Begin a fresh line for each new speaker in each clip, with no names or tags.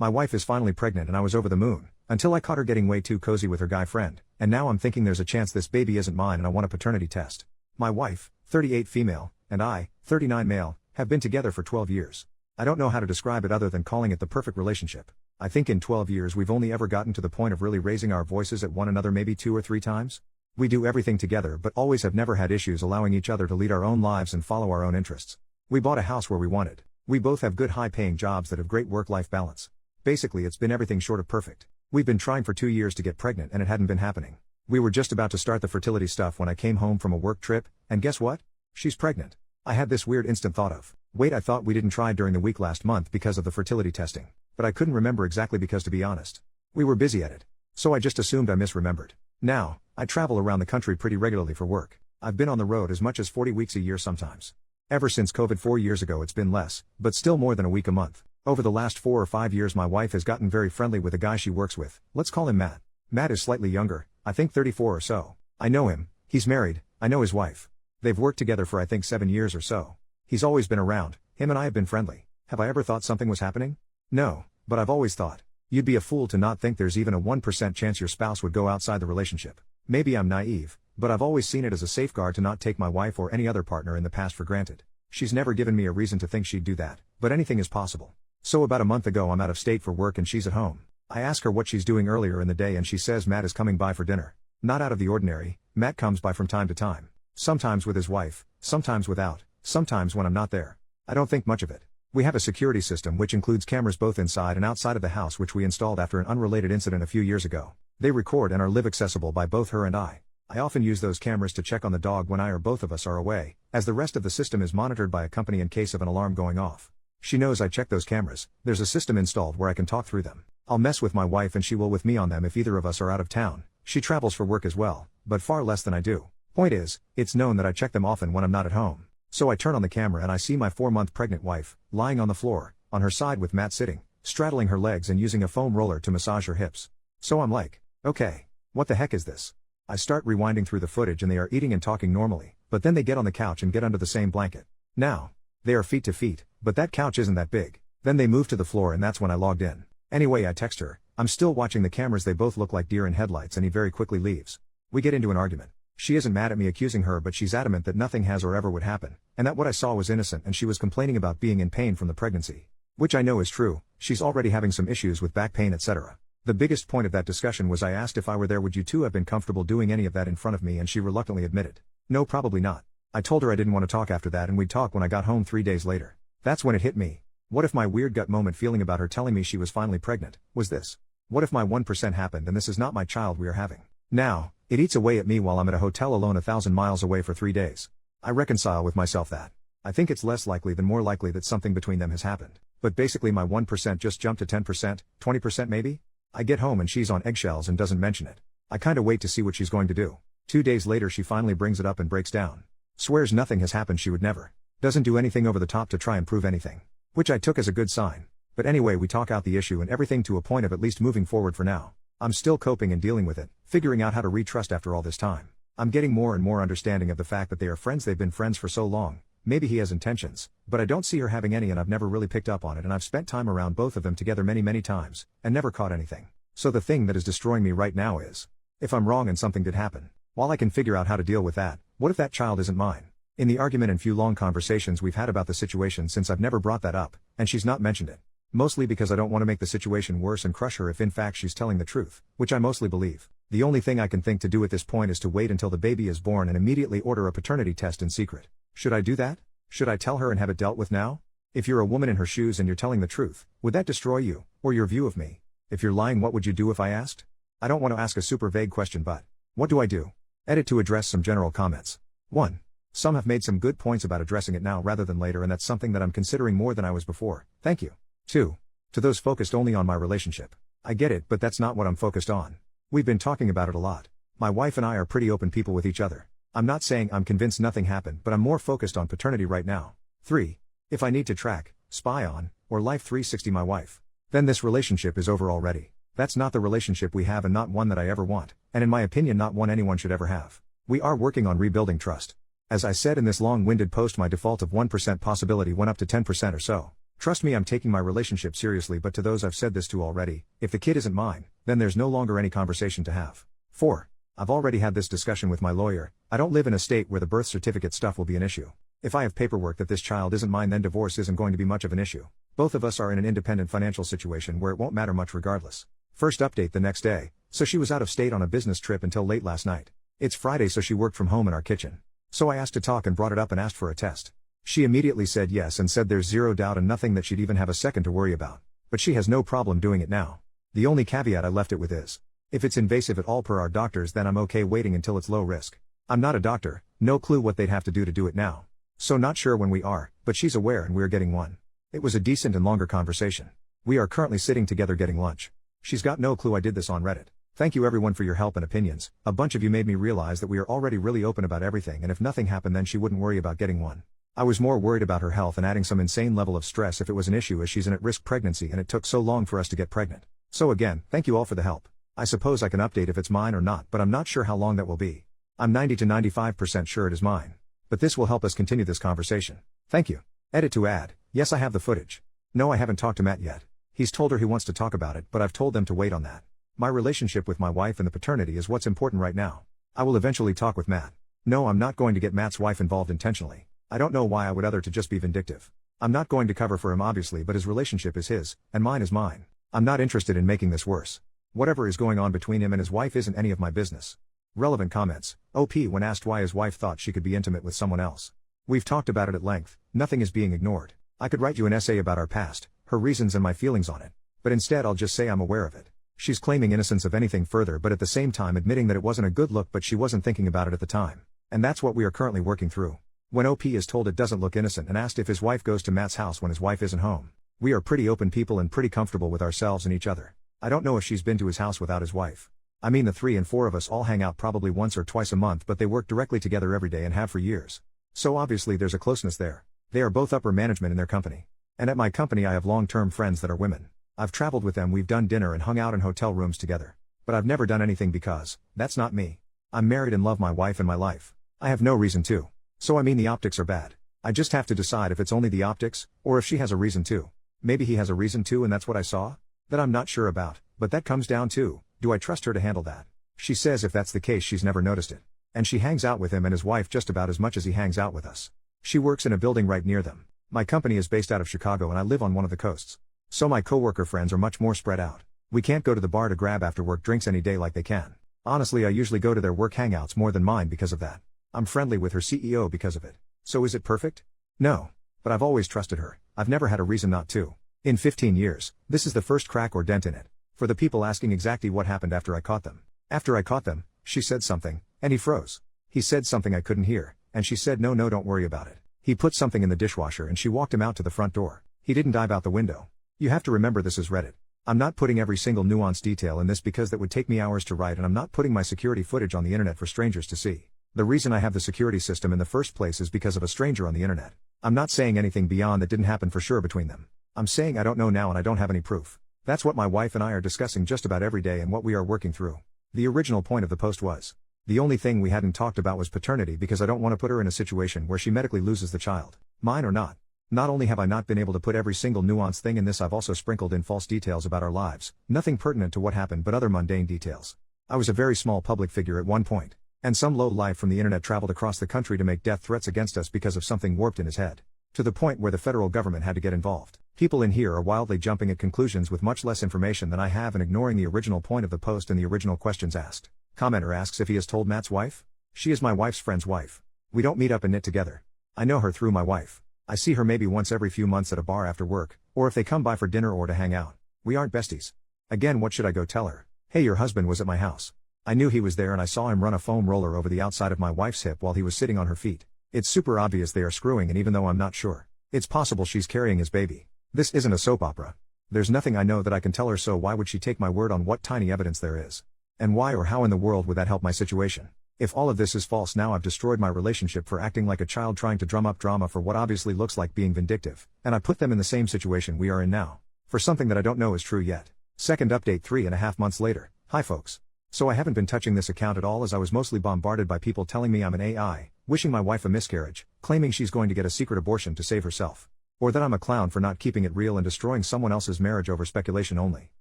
My wife is finally pregnant and I was over the moon, until I caught her getting way too cozy with her guy friend, and now I'm thinking there's a chance this baby isn't mine and I want a paternity test. My wife, 38 female, and I, 39 male, have been together for 12 years. I don't know how to describe it other than calling it the perfect relationship. I think in 12 years we've only ever gotten to the point of really raising our voices at one another maybe 2 or 3 times. We do everything together but always have never had issues allowing each other to lead our own lives and follow our own interests. We bought a house where we wanted. We both have good high-paying jobs that have great work-life balance. Basically it's been everything short of perfect. We've been trying for 2 years to get pregnant and it hadn't been happening. We were just about to start the fertility stuff when I came home from a work trip, and guess what? She's pregnant. I had this weird instant thought of, wait, I thought we didn't try during the week last month because of the fertility testing. But I couldn't remember exactly because, to be honest, we were busy at it. So I just assumed I misremembered. Now, I travel around the country pretty regularly for work. I've been on the road as much as 40 weeks a year sometimes. Ever since COVID 4 years ago it's been less, but still more than a week a month. Over the last 4 or 5 years my wife has gotten very friendly with a guy she works with. Let's call him Matt. Matt is slightly younger, I think 34 or so. I know him, he's married, I know his wife. They've worked together for I think 7 years or so. He's always been around, him and I have been friendly. Have I ever thought something was happening? No, but I've always thought. You'd be a fool to not think there's even a 1% chance your spouse would go outside the relationship. Maybe I'm naive, but I've always seen it as a safeguard to not take my wife or any other partner in the past for granted. She's never given me a reason to think she'd do that, but anything is possible. So about a month ago I'm out of state for work and she's at home. I ask her what she's doing earlier in the day and she says Matt is coming by for dinner. Not out of the ordinary, Matt comes by from time to time. Sometimes with his wife, sometimes without, sometimes when I'm not there. I don't think much of it. We have a security system which includes cameras both inside and outside of the house which we installed after an unrelated incident a few years ago. They record and are live accessible by both her and I. I often use those cameras to check on the dog when I or both of us are away, as the rest of the system is monitored by a company in case of an alarm going off. She knows I check those cameras. There's a system installed where I can talk through them. I'll mess with my wife and she will with me on them if either of us are out of town. She travels for work as well, but far less than I do. Point is, it's known that I check them often when I'm not at home. So I turn on the camera and I see my 4-month pregnant wife, lying on the floor, on her side with Matt sitting, straddling her legs and using a foam roller to massage her hips. So I'm like, okay, what the heck is this? I start rewinding through the footage and they are eating and talking normally, but then they get on the couch and get under the same blanket. Now, they are feet to feet, but that couch isn't that big. Then they move to the floor and that's when I logged in. Anyway, I text her, I'm still watching the cameras, they both look like deer in headlights, and he very quickly leaves. We get into an argument. She isn't mad at me accusing her, but she's adamant that nothing has or ever would happen, and that what I saw was innocent, and she was complaining about being in pain from the pregnancy. Which I know is true, she's already having some issues with back pain etc. The biggest point of that discussion was I asked if I were there would you two have been comfortable doing any of that in front of me, and she reluctantly admitted, no, probably not. I told her I didn't want to talk after that and we'd talk when I got home 3 days later. That's when it hit me. What if my weird gut moment feeling about her telling me she was finally pregnant was this? What if my 1% happened and this is not my child we are having? Now, it eats away at me while I'm at a hotel alone 1,000 miles away for 3 days. I reconcile with myself that I think it's less likely than more likely that something between them has happened. But basically my 1% just jumped to 10%, 20% maybe? I get home and she's on eggshells and doesn't mention it. I kinda wait to see what she's going to do. 2 days later she finally brings it up and breaks down. Swears nothing has happened, she would never. Doesn't do anything over the top to try and prove anything. Which I took as a good sign. But anyway, we talk out the issue and everything to a point of at least moving forward for now. I'm still coping and dealing with it, figuring out how to retrust after all this time. I'm getting more and more understanding of the fact that they are friends, they've been friends for so long. Maybe he has intentions, but I don't see her having any and I've never really picked up on it, and I've spent time around both of them together many times, and never caught anything. So the thing that is destroying me right now is, if I'm wrong and something did happen, while I can figure out how to deal with that, what if that child isn't mine? In the argument and few long conversations we've had about the situation since, I've never brought that up, and she's not mentioned it. Mostly because I don't want to make the situation worse and crush her if in fact she's telling the truth, which I mostly believe. The only thing I can think to do at this point is to wait until the baby is born and immediately order a paternity test in secret. Should I do that? Should I tell her and have it dealt with now? If you're a woman in her shoes and you're telling the truth, would that destroy you, or your view of me? If you're lying, what would you do if I asked? I don't want to ask a super vague question, but what do I do? Edit to address some general comments. 1. Some have made some good points about addressing it now rather than later, and that's something that I'm considering more than I was before. Thank you. 2. To those focused only on my relationship. I get it, but that's not what I'm focused on. We've been talking about it a lot. My wife and I are pretty open people with each other. I'm not saying I'm convinced nothing happened, but I'm more focused on paternity right now. 3. If I need to track, spy on, or Life 360 my wife, then this relationship is over already. That's not the relationship we have and not one that I ever want, and in my opinion not one anyone should ever have. We are working on rebuilding trust. As I said in this long-winded post, my default of 1% possibility went up to 10% or so. Trust me, I'm taking my relationship seriously, but to those I've said this to already, if the kid isn't mine, then there's no longer any conversation to have. 4. I've already had this discussion with my lawyer. I don't live in a state where the birth certificate stuff will be an issue. If I have paperwork that this child isn't mine, then divorce isn't going to be much of an issue. Both of us are in an independent financial situation where it won't matter much regardless. First update the next day, so she was out of state on a business trip until late last night. It's Friday, so she worked from home in our kitchen. So I asked to talk and brought it up and asked for a test. She immediately said yes and said there's zero doubt and nothing that she'd even have a second to worry about. But she has no problem doing it now. The only caveat I left it with is, if it's invasive at all per our doctors, then I'm okay waiting until it's low risk. I'm not a doctor, no clue what they'd have to do it now. So not sure when we are, but she's aware and we're getting one. It was a decent and longer conversation. We are currently sitting together getting lunch. She's got no clue I did this on Reddit. Thank you everyone for your help and opinions. A bunch of you made me realize that we are already really open about everything, and if nothing happened then she wouldn't worry about getting one. I was more worried about her health and adding some insane level of stress if it was an issue, as she's an at-risk pregnancy and it took so long for us to get pregnant. So again, thank you all for the help. I suppose I can update if it's mine or not, but I'm not sure how long that will be. I'm 90 to 95% sure it is mine. But this will help us continue this conversation. Thank you. Edit to add, yes I have the footage. No, I haven't talked to Matt yet. He's told her he wants to talk about it, but I've told them to wait on that. My relationship with my wife and the paternity is what's important right now. I will eventually talk with Matt. No, I'm not going to get Matt's wife involved intentionally. I don't know why I would other to just be vindictive. I'm not going to cover for him obviously, but his relationship is his, and mine is mine. I'm not interested in making this worse. Whatever is going on between him and his wife isn't any of my business. Relevant comments. OP when asked why his wife thought she could be intimate with someone else. We've talked about it at length, nothing is being ignored. I could write you an essay about our past, her reasons and my feelings on it. But instead I'll just say I'm aware of it. She's claiming innocence of anything further, but at the same time admitting that it wasn't a good look, but she wasn't thinking about it at the time. And that's what we are currently working through. When OP is told it doesn't look innocent and asked if his wife goes to Matt's house when his wife isn't home. We are pretty open people and pretty comfortable with ourselves and each other. I don't know if she's been to his house without his wife. I mean, the 3 and 4 of us all hang out probably once or twice a month, but they work directly together every day and have for years. So obviously there's a closeness there. They are both upper management in their company. And at my company I have long-term friends that are women. I've traveled with them, we've done dinner and hung out in hotel rooms together. But I've never done anything because, that's not me. I'm married and love my wife and my life. I have no reason to. So I mean, the optics are bad. I just have to decide if it's only the optics, or if she has a reason to. Maybe he has a reason to and that's what I saw? That I'm not sure about, but that comes down to, do I trust her to handle that? She says if that's the case she's never noticed it. And she hangs out with him and his wife just about as much as he hangs out with us. She works in a building right near them. My company is based out of Chicago and I live on one of the coasts. So my coworker friends are much more spread out. We can't go to the bar to grab after work drinks any day like they can. Honestly, I usually go to their work hangouts more than mine because of that. I'm friendly with her CEO because of it. So is it perfect? No. But I've always trusted her. I've never had a reason not to. In 15 years, this is the first crack or dent in it. For the people asking exactly what happened after I caught them. After I caught them, she said something, and he froze. He said something I couldn't hear, and she said no don't worry about it. He put something in the dishwasher and she walked him out to the front door. He didn't dive out the window. You have to remember this is Reddit. I'm not putting every single nuanced detail in this because that would take me hours to write, and I'm not putting my security footage on the internet for strangers to see. The reason I have the security system in the first place is because of a stranger on the internet. I'm not saying anything beyond that didn't happen for sure between them. I'm saying I don't know now and I don't have any proof. That's what my wife and I are discussing just about every day and what we are working through. The original point of the post was, the only thing we hadn't talked about was paternity because I don't want to put her in a situation where she medically loses the child. Mine or not. Not only have I not been able to put every single nuanced thing in this, I've also sprinkled in false details about our lives, nothing pertinent to what happened but other mundane details. I was a very small public figure at one point, and some low life from the internet traveled across the country to make death threats against us because of something warped in his head. To the point where the federal government had to get involved. People in here are wildly jumping at conclusions with much less information than I have and ignoring the original point of the post and the original questions asked. Commenter asks if he has told Matt's wife? She is my wife's friend's wife. We don't meet up and knit together. I know her through my wife. I see her maybe once every few months at a bar after work, or if they come by for dinner or to hang out. We aren't besties. Again, what should I go tell her? Hey, your husband was at my house. I knew he was there and I saw him run a foam roller over the outside of my wife's hip while he was sitting on her feet. It's super obvious they are screwing, and even though I'm not sure, it's possible she's carrying his baby. This isn't a soap opera. There's nothing I know that I can tell her, so why would she take my word on what tiny evidence there is? And why or how in the world would that help my situation? If all of this is false, now I've destroyed my relationship for acting like a child trying to drum up drama for what obviously looks like being vindictive, and I put them in the same situation we are in now. For something that I don't know is true yet. Second update 3.5 months later. Hi folks. So I haven't been touching this account at all as I was mostly bombarded by people telling me I'm an AI, wishing my wife a miscarriage, claiming she's going to get a secret abortion to save herself. Or that I'm a clown for not keeping it real and destroying someone else's marriage over speculation only.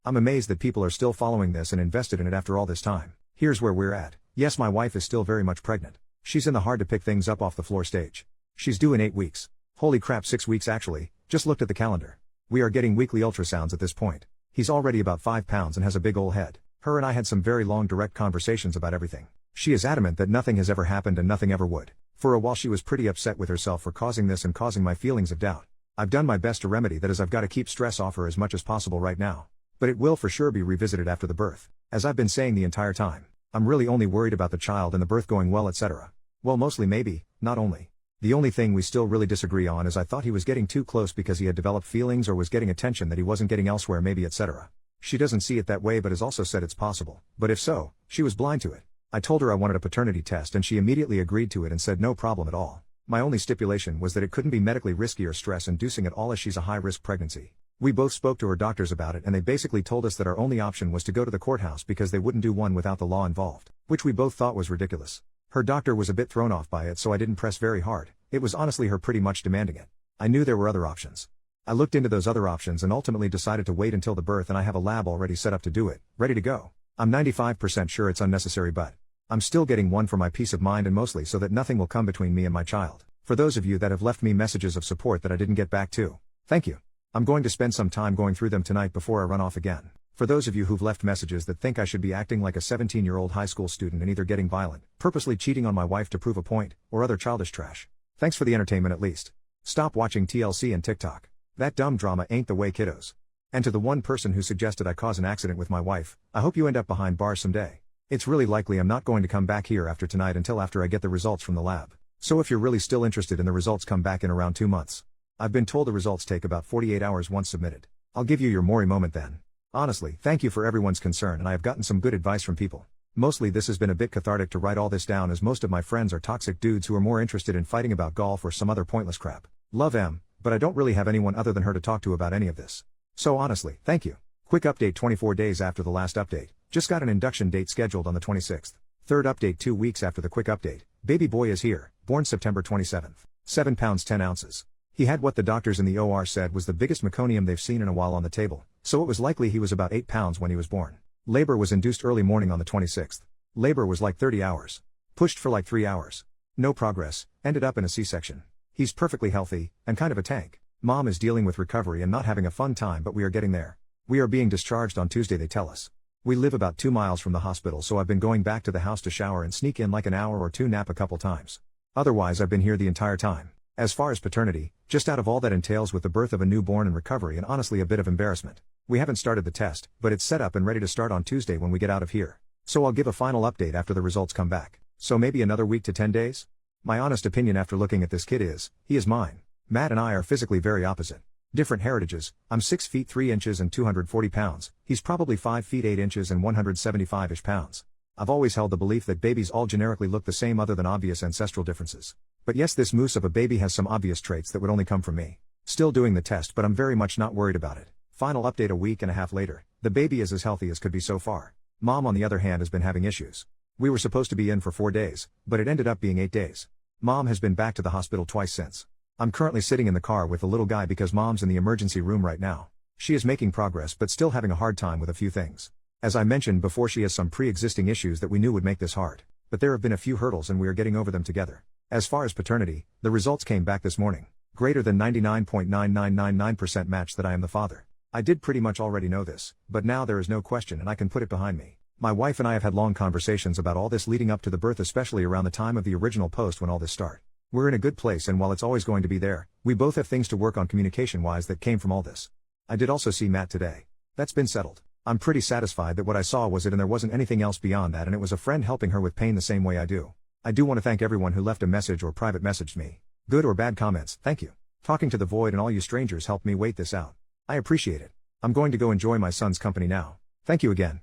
I'm amazed that people are still following this and invested in it after all this time. Here's where we're at. Yes, my wife is still very much pregnant. She's in the hard to pick things up off the floor stage. She's due in 8 weeks. Holy crap, 6 weeks actually, just looked at the calendar. We are getting weekly ultrasounds at this point. He's already about 5 pounds and has a big ol' head. Her and I had some very long direct conversations about everything. She is adamant that nothing has ever happened and nothing ever would. For a while she was pretty upset with herself for causing this and causing my feelings of doubt. I've done my best to remedy that, as I've got to keep stress off her as much as possible right now. But it will for sure be revisited after the birth. As I've been saying the entire time, I'm really only worried about the child and the birth going well, etc. Well, mostly maybe, not only. The only thing we still really disagree on is I thought he was getting too close because he had developed feelings or was getting attention that he wasn't getting elsewhere, maybe, etc. She doesn't see it that way but has also said it's possible. But if so, she was blind to it. I told her I wanted a paternity test and she immediately agreed to it and said no problem at all. My only stipulation was that it couldn't be medically risky or stress-inducing at all, as she's a high-risk pregnancy. We both spoke to her doctors about it and they basically told us that our only option was to go to the courthouse because they wouldn't do one without the law involved, which we both thought was ridiculous. Her doctor was a bit thrown off by it, so I didn't press very hard. It was honestly her pretty much demanding it. I knew there were other options. I looked into those other options and ultimately decided to wait until the birth, and I have a lab already set up to do it, ready to go. I'm 95% sure it's unnecessary, but I'm still getting one for my peace of mind and mostly so that nothing will come between me and my child. For those of you that have left me messages of support that I didn't get back to, thank you. I'm going to spend some time going through them tonight before I run off again. For those of you who've left messages that think I should be acting like a 17-year-old high school student and either getting violent, purposely cheating on my wife to prove a point, or other childish trash, thanks for the entertainment at least. Stop watching TLC and TikTok. That dumb drama ain't the way, kiddos. And to the one person who suggested I cause an accident with my wife, I hope you end up behind bars someday. It's really likely I'm not going to come back here after tonight until after I get the results from the lab. So if you're really still interested in the results, come back in around 2 months. I've been told the results take about 48 hours once submitted. I'll give you your Maury moment then. Honestly, thank you for everyone's concern, and I have gotten some good advice from people. Mostly this has been a bit cathartic to write all this down, as most of my friends are toxic dudes who are more interested in fighting about golf or some other pointless crap. Love Em, but I don't really have anyone other than her to talk to about any of this. So honestly, thank you. Quick update: 24 days after the last update. Just got an induction date scheduled on the 26th. Third update 2 weeks after the quick update. Baby boy is here, born September 27th. 7 pounds 10 ounces. He had what the doctors in the OR said was the biggest meconium they've seen in a while on the table, so it was likely he was about 8 pounds when he was born. Labor was induced early morning on the 26th. Labor was like 30 hours. Pushed for like 3 hours. No progress, ended up in a C-section. He's perfectly healthy, and kind of a tank. Mom is dealing with recovery and not having a fun time, but we are getting there. We are being discharged on Tuesday, they tell us. We live about 2 miles from the hospital, so I've been going back to the house to shower and sneak in like an hour or two nap a couple times. Otherwise I've been here the entire time. As far as paternity, just out of all that entails with the birth of a newborn and recovery and honestly a bit of embarrassment. We haven't started the test, but it's set up and ready to start on Tuesday when we get out of here. So I'll give a final update after the results come back. So maybe another week to 10 days? My honest opinion after looking at this kid is, he is mine. Matt and I are physically very opposite. Different heritages. I'm 6 feet 3 inches and 240 pounds. He's probably 5 feet 8 inches and 175-ish pounds. I've always held the belief that babies all generically look the same other than obvious ancestral differences. But yes, this moose of a baby has some obvious traits that would only come from me. Still doing the test, but I'm very much not worried about it. Final update a week and a half later. The baby is as healthy as could be so far. Mom on the other hand has been having issues. We were supposed to be in for 4 days, but it ended up being 8 days. Mom has been back to the hospital twice since. I'm currently sitting in the car with the little guy because Mom's in the emergency room right now. She is making progress but still having a hard time with a few things. As I mentioned before, she has some pre-existing issues that we knew would make this hard. But there have been a few hurdles and we are getting over them together. As far as paternity, the results came back this morning. Greater than 99.9999% match that I am the father. I did pretty much already know this, but now there is no question and I can put it behind me. My wife and I have had long conversations about all this leading up to the birth, especially around the time of the original post when all this started. We're in a good place, and while it's always going to be there, we both have things to work on communication-wise that came from all this. I did also see Matt today. That's been settled. I'm pretty satisfied that what I saw was it and there wasn't anything else beyond that, and it was a friend helping her with pain the same way I do. I do want to thank everyone who left a message or private messaged me. Good or bad comments, thank you. Talking to the void and all you strangers helped me wait this out. I appreciate it. I'm going to go enjoy my son's company now. Thank you again.